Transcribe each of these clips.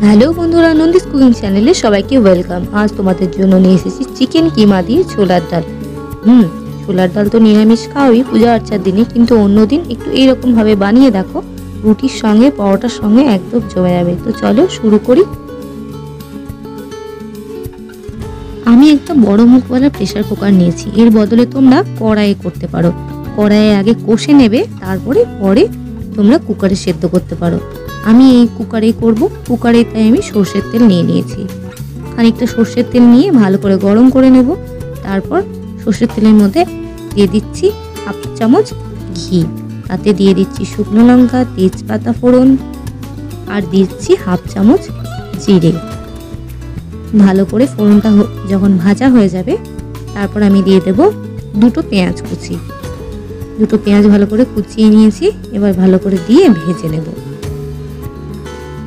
Hello বন্ধুরা, Nandi's cooking চ্যানেলে সবাইকে ওয়েলকাম। আজ তোমাদের জন্য নিয়ে এসেছি চিকেন কিমা দিয়ে ছোলার ডাল। ছোলার ডাল তো নিরামিষ খাওয়াই পূজা আর্চার দিনে, কিন্তু অন্যদিন একটু এইরকমভাবে বানিয়ে দেখো, রুটির সঙ্গে পরোটার সঙ্গে একদম জমে যাবে। তো চলো শুরু করি। আমি একটা বড় মুখওয়ালা প্রেসার কুকার নিয়েছি, এর বদলে তোমরা কড়াইয়ে করতে পারো। কড়াইয়ে আগে কষে নেবে, তারপরে তোমরা কুকারে সেদ্ধ করতে পারো। আমি এই কুকারেই করব। কুকারে তাই আমি সর্ষের তেল নিয়ে নিয়েছি। খানিকটা সর্ষের তেল নিয়ে ভালো করে গরম করে নেব। তারপর সর্ষের তেলের মধ্যে দিয়ে দিচ্ছি হাফ চামচ ঘি, তাতে দিয়ে দিচ্ছি শুকনো লঙ্কা, তেজপাতা ফোড়ন, আর দিচ্ছি হাফ চামচ জিরে। ভালো করে ফোড়নটা যখন ভাজা হয়ে যাবে, তারপর আমি দিয়ে দেব দুটো পেঁয়াজ কুচি। দুটো পেঁয়াজ ভালো করে কুচিয়ে নিয়েছি, এবার ভালো করে দিয়ে ভেজে নেব।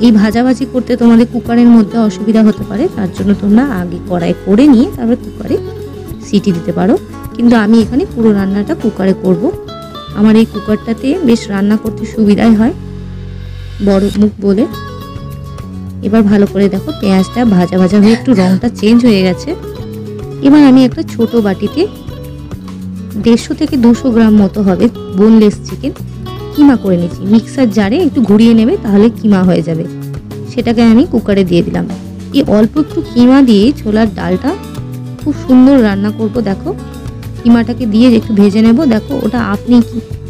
এই ভাজাভাজি করতে তোমাদের কুকারের মধ্যে অসুবিধা হতে পারে, তার জন্য তোমরা আগে কড়াই করে নিয়ে তারপর কুকারে সিটি দিতে পারো, কিন্তু আমি এখানে পুরো রান্নাটা কুকারে করব। আমার এই কুকারটাতে বেশ রান্না করতে সুবিধাই হয়, বড় মুখ বলে। এবার ভালো করে দেখো পেঁয়াজটা ভাজা ভাজা হয়ে একটু রংটা চেঞ্জ হয়ে গেছে। এবার আমি একটা ছোট বাটিতে 150 থেকে 200 গ্রাম মতো হবে বোনলেস চিকেন কিমা করে নিয়েছি। মিক্সার জারে একটু ঘুরিয়ে নেবে, তাহলে কিমা হয়ে যাবে। সেটাকে আমি কুকারে দিয়ে দিলাম। এই অল্প একটু কিমা দিয়ে ছোলার ডালটা খুব সুন্দর রান্না করব। দেখো কিমাটাকে দিয়ে একটু ভেজে নেব। দেখো ওটা আপনি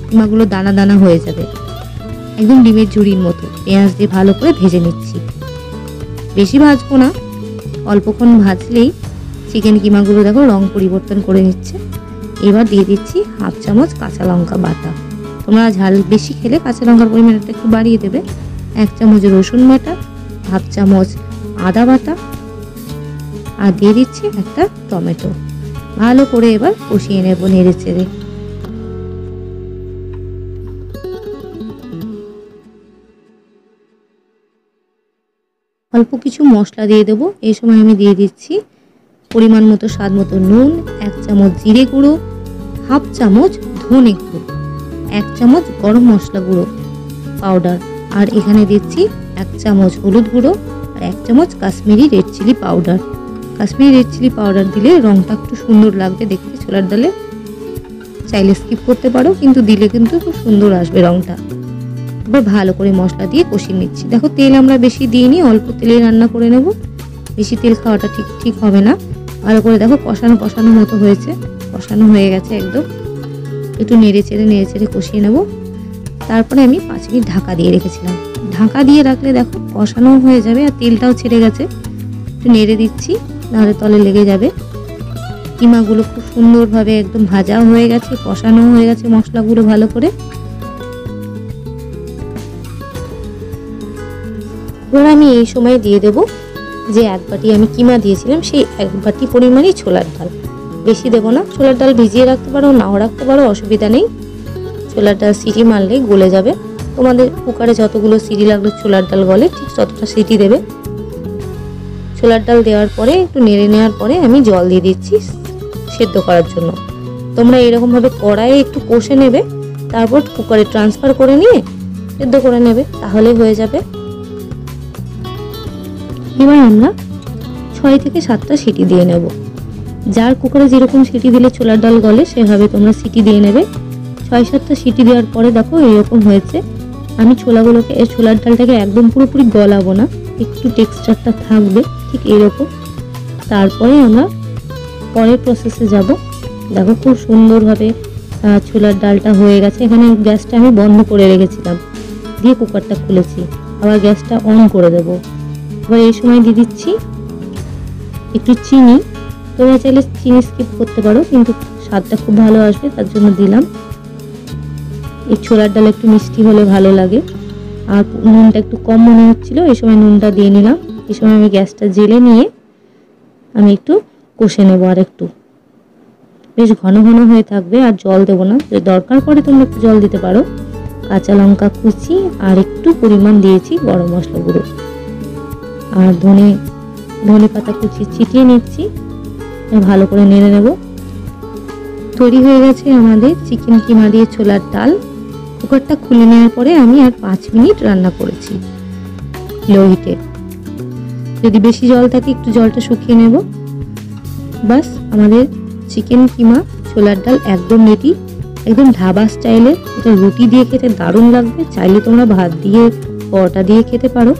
কিমাগুলো দানা দানা হয়ে যাবে, একদম ডিমের ঝুড়ির মতো। পেঁয়াজ দিয়ে ভালো করে ভেজে নিচ্ছি, বেশি ভাজবো না, অল্পক্ষণ ভাজলেই চিকেন কিমাগুলো দেখো রং পরিবর্তন করে নিচ্ছে। এবার দিয়ে দিচ্ছি হাফ চামচ কাঁচা লঙ্কা বাটা। তোমরা ঝাল বেশি খেলে কাঁচা লঙ্কার পরিমাণটা একটু বাড়িয়ে দেবে। 1 চামচ রসুন বাটা, হাফ চামচ আদা বাটা, আর দিয়ে দিচ্ছি একটা টমেটো। ভালো করে এবার কষিয়ে নেব নেড়ে চেড়ে। অল্প কিছু মশলা দিয়ে দেবো। এই সময় আমি দিয়ে দিচ্ছি পরিমাণ মতো স্বাদ মতো নুন, 1 চামচ জিরে গুঁড়ো, হাফ চামচ ধনে গুঁড়ো, 1 চামচ গরম মশলা গুঁড়ো পাউডার, আর এখানে দিচ্ছি 1 চামচ হলুদ গুঁড়ো আর 1 চামচ Kashmiri red chilli powder. Kashmiri red chilli powder দিলে রংটা একটু সুন্দর লাগবে দেখতে ছোলার ডালে। চাইলে স্কিপ করতে পারো, কিন্তু দিলে কিন্তু খুব সুন্দর আসবে রংটা। এবার ভালো করে মশলা দিয়ে কষিয়ে নিচ্ছি। দেখো তেল আমরা বেশি দিইনি, অল্প তেলে রান্না করে নেব। বেশি তেল খাওয়াটা ঠিক হবে না। ভালো করে দেখো কষানো মতো হয়েছে, কষানো হয়ে গেছে একদম। একটু নেড়ে চেড়ে কষিয়ে নেব। তারপরে আমি 5 মিনিট ঢাকা দিয়ে রেখেছিলাম। ঢাকা দিয়ে রাখলে দেখো কষানো হয়ে যাবে আর তেলটাও ছেড়ে গেছে। একটু নেড়ে দিচ্ছি, নাহলে তলে লেগে যাবে। কিমাগুলো খুব সুন্দরভাবে একদম ভাজা হয়ে গেছে, কষানো হয়ে গেছে মশলাগুলো ভালো করে। এবার আমি এই সময় দিয়ে দেব যে 1 বাটি আমি কিমা দিয়েছিলাম, সেই 1 বাটি পরিমাণই ছোলার ডাল। বেশি দেবো না। ছোলার ডাল ভিজিয়ে রাখতে পারো, নাও রাখতে পারো, অসুবিধা নেই। ছোলার ডাল সিটি মারলেই গলে যাবে। তোমাদের কুকারে যতগুলো সিটি লাগলো ছোলার ডাল গলে, ঠিক ততটা সিটি দেবে। ছোলার ডাল দেওয়ার পরে একটু নেড়ে নেওয়ার পরে আমি জল দিয়ে দিচ্ছি সেদ্ধ করার জন্য। তোমরা এরকমভাবে কড়াইয়ে একটু কষে নেবে, তারপর কুকারে ট্রান্সফার করে নিয়ে সেদ্ধ করে নেবে, তাহলে হয়ে যাবে। এবার আমরা 6 থেকে 7টা সিটি দিয়ে নেব। যার কুকারে যেরকম সিটি দিলে ছোলার ডাল গলে, সেভাবে তোমরা সিটি দিয়ে নেবে। 6-7টা সিটি দেওয়ার পরে দেখো এরকম হয়েছে। আমি ছোলার ডালটাকে একদম পুরোপুরি গলাবো না, একটু টেক্সচারটা থাকবে ঠিক এরকম। তারপরে আমরা পরের প্রসেসে যাব। দেখো খুব সুন্দরভাবে ছোলার ডালটা হয়ে গেছে। এখানে গ্যাসটা আমি বন্ধ করে রেখেছিলাম, দিয়ে কুকারটা খুলেছি, আবার গ্যাসটা অন করে দেবো। এবার এই সময় দিয়ে দিচ্ছি একটু চিনি। তোমরা চাইলে চিনি স্কিপ করতে পারো, কিন্তু স্বাদটা খুব ভালো আসবে, তার জন্য দিলাম। এই ছোলার ডাল একটু মিষ্টি হলে ভালো লাগে। আর নুনটা একটু কম মনে হচ্ছিল, এই সময় নুনটা দিয়ে নিলাম। এই সময় আমি গ্যাসটা জেলে নিয়ে আমি একটু কষে নেব, আর একটু বেশ ঘন হয়ে থাকবে। আর জল দেবো না, যদি দরকার পড়ে তোমরা একটু জল দিতে পারো। কাঁচা লঙ্কা কুচি আর একটু পরিমাণ দিয়েছি গরম মশলা গুঁড়ো, আর ধনে পাতা কুচি ছিটিয়ে নিচ্ছি। ভালো করে নেড়ে নেব। তৈরি হয়ে গেছে আমাদের চিকেন কিমা দিয়ে ছোলার ডাল। কুকারটা খুলে নেওয়ার পরে আমি আর 5 মিনিট রান্না করেছি লো হিটে। যদি বেশি জল থাকে একটু জলটা শুকিয়ে নেব। বাস আমাদের চিকেন কিমা ছোলার ডাল একদম রেডি, একদম ধাবা স্টাইলে। এটা রুটি দিয়ে খেতে দারুণ লাগবে। চাইলে তোমরা ভাত দিয়ে পরোটা দিয়ে খেতে পারো।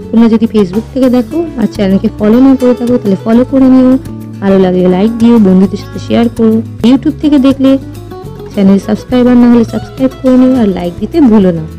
তোমরা যদি ফেসবুক থেকে দেখো আর চ্যানেলকে ফলো না করে থাকো তাহলে ফলো করে নিও, ভালো লাগলে লাইক দিও, বন্ধুদের সাথে শেয়ার করো। ইউটিউব থেকে দেখলে চ্যানেল সাবস্ক্রাইবার না হলে সাবস্ক্রাইব করে নিও আর লাইক দিতে ভুলো না।